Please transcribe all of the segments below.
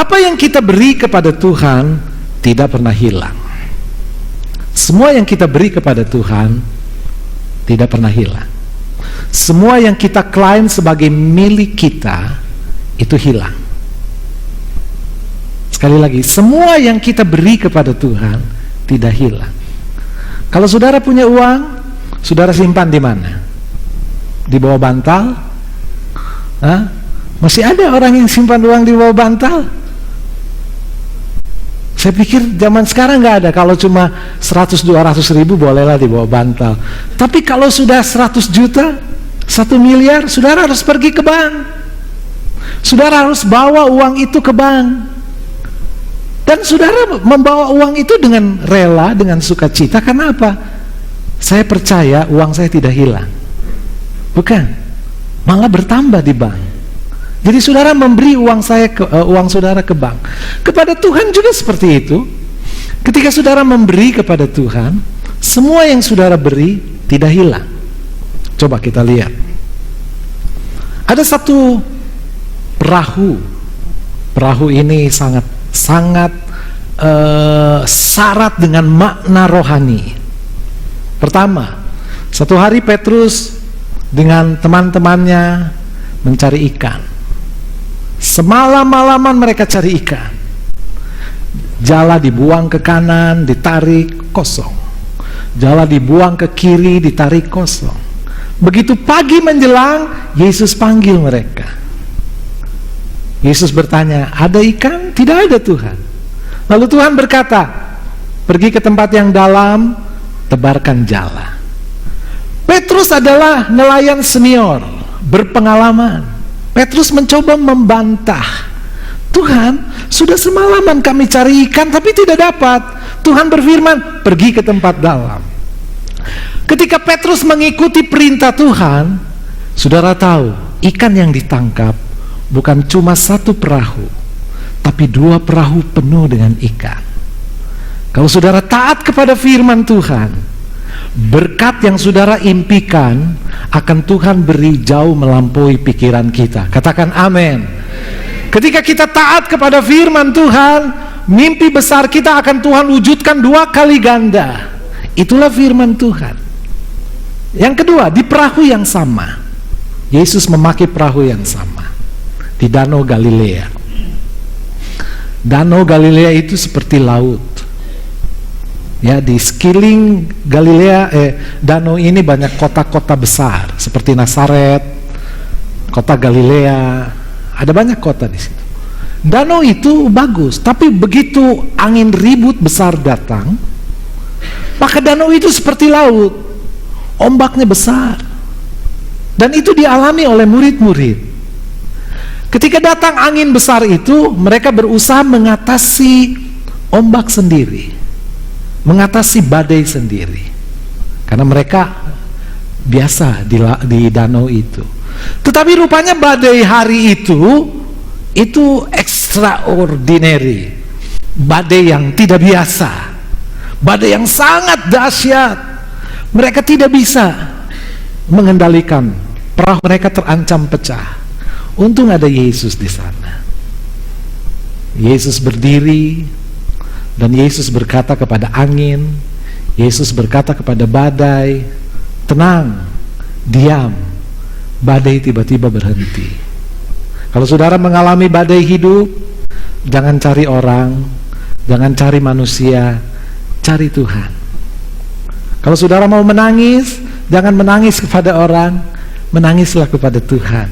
Apa yang kita beri kepada Tuhan tidak pernah hilang. Semua yang kita beri kepada Tuhan tidak pernah hilang. Semua yang kita klaim sebagai milik kita itu hilang. Sekali lagi, semua yang kita beri kepada Tuhan tidak hilang. Kalau saudara punya uang, saudara simpan di mana? Di bawah bantal? Masih ada orang yang simpan uang di bawah bantal? Saya pikir zaman sekarang nggak ada. Kalau cuma 100-200 ribu bolehlah di bawah bantal. Tapi kalau sudah 100 juta, 1 miliar, saudara harus pergi ke bank. Saudara harus bawa uang itu ke bank. Dan saudara membawa uang itu dengan rela, dengan sukacita. Karena apa? Saya percaya uang saya tidak hilang. Bukan, malah bertambah di bank. Jadi saudara memberi uang saudara ke bank. Kepada Tuhan juga seperti itu. Ketika saudara memberi kepada Tuhan, semua yang saudara beri tidak hilang. Coba kita lihat. Ada satu perahu. Perahu ini sangat syarat dengan makna rohani. Pertama, satu hari Petrus dengan teman-temannya mencari ikan. Semalam-malaman mereka cari ikan. Jala dibuang ke kanan, ditarik, kosong. Jala dibuang ke kiri, ditarik, kosong. Begitu pagi menjelang, Yesus panggil mereka. Yesus bertanya, ada ikan? Tidak ada, Tuhan. Lalu Tuhan berkata, pergi ke tempat yang dalam, tebarkan jala. Petrus adalah nelayan senior, berpengalaman. Petrus mencoba membantah. Tuhan, sudah semalaman kami cari ikan tapi tidak dapat. Tuhan berfirman, pergi ke tempat dalam. Ketika Petrus mengikuti perintah Tuhan, saudara tahu, ikan yang ditangkap bukan cuma satu perahu, tapi 2 perahu penuh dengan ikan. Kalau saudara taat kepada firman Tuhan, berkat yang saudara impikan akan Tuhan beri jauh melampaui pikiran kita. Katakan amin. Ketika kita taat kepada firman Tuhan, mimpi besar kita akan Tuhan wujudkan 2 kali ganda. Itulah firman Tuhan. Yang kedua, di perahu yang sama, Yesus memakai perahu yang sama di Danau Galilea. Danau Galilea itu seperti laut. Ya, di sekeliling Galilea, danau ini banyak kota-kota besar seperti Nazaret, kota Galilea, ada banyak kota di situ. Danau itu bagus, tapi begitu angin ribut besar datang, maka danau itu seperti laut, ombaknya besar, dan itu dialami oleh murid-murid. Ketika datang angin besar itu, mereka berusaha mengatasi ombak sendiri, mengatasi badai sendiri, karena mereka biasa di danau itu. Tetapi rupanya badai hari itu extraordinary, badai yang tidak biasa, badai yang sangat dahsyat. Mereka tidak bisa mengendalikan, perahu mereka terancam pecah. Untung ada Yesus di sana. Yesus berdiri dan Yesus berkata kepada angin, Yesus berkata kepada badai, tenang, diam. Badai tiba-tiba berhenti. Kalau saudara mengalami badai hidup, jangan cari orang, jangan cari manusia, cari Tuhan. Kalau saudara mau menangis, jangan menangis kepada orang, menangislah kepada Tuhan.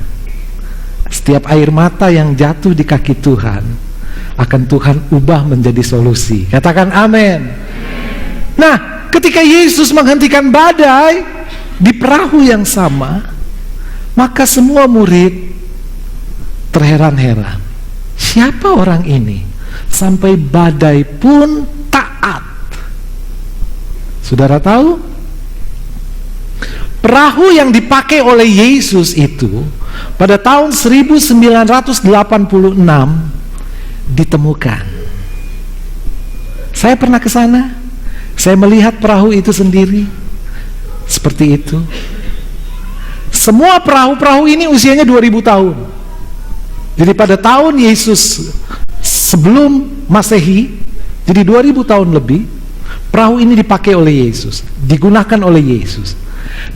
Setiap air mata yang jatuh di kaki Tuhan akan Tuhan ubah menjadi solusi. Katakan amin. Nah, ketika Yesus menghentikan badai di perahu yang sama, maka semua murid terheran-heran. Siapa orang ini sampai badai pun taat? Saudara tahu? Perahu yang dipakai oleh Yesus itu pada tahun 1986 ditemukan. Saya pernah ke sana. Saya melihat perahu itu sendiri. Seperti itu. Semua perahu-perahu ini usianya 2000 tahun. Jadi pada tahun Yesus sebelum Masehi, jadi 2000 tahun lebih, perahu ini dipakai oleh Yesus, digunakan oleh Yesus.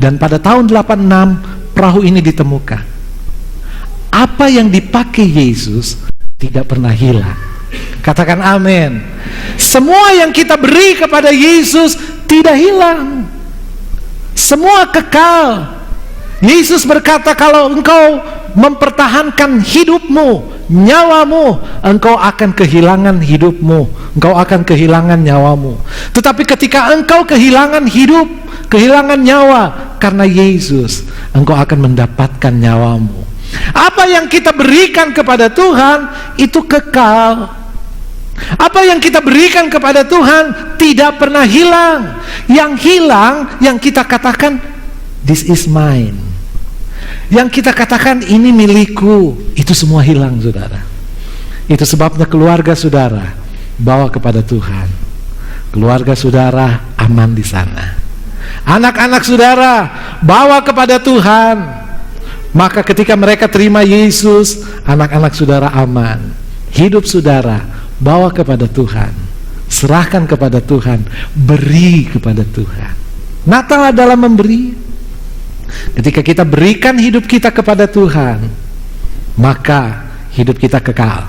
Dan pada tahun 86 perahu ini ditemukan. Apa yang dipakai Yesus tidak pernah hilang. Katakan amin. Semua yang kita beri kepada Yesus tidak hilang, semua kekal. Yesus berkata, kalau engkau mempertahankan hidupmu, nyawamu, engkau akan kehilangan hidupmu, engkau akan kehilangan nyawamu. Tetapi ketika engkau kehilangan hidup, kehilangan nyawa karena Yesus, engkau akan mendapatkan nyawamu. Apa yang kita berikan kepada Tuhan itu kekal. Apa yang kita berikan kepada Tuhan tidak pernah hilang. Yang hilang, yang kita katakan, this is mine. Yang kita katakan, ini milikku. Itu semua hilang, saudara. Itu sebabnya keluarga saudara bawa kepada Tuhan. Keluarga saudara aman di sana. Anak-anak saudara bawa kepada Tuhan. Maka ketika mereka terima Yesus, anak-anak saudara aman. Hidup saudara bawa kepada Tuhan, serahkan kepada Tuhan, beri kepada Tuhan. Natal adalah memberi. Ketika kita berikan hidup kita kepada Tuhan, maka hidup kita kekal.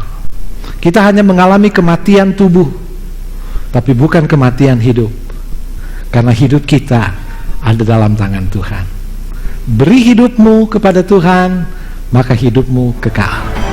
Kita hanya mengalami kematian tubuh, tapi bukan kematian hidup, karena hidup kita ada dalam tangan Tuhan. Beri hidupmu kepada Tuhan, maka hidupmu kekal.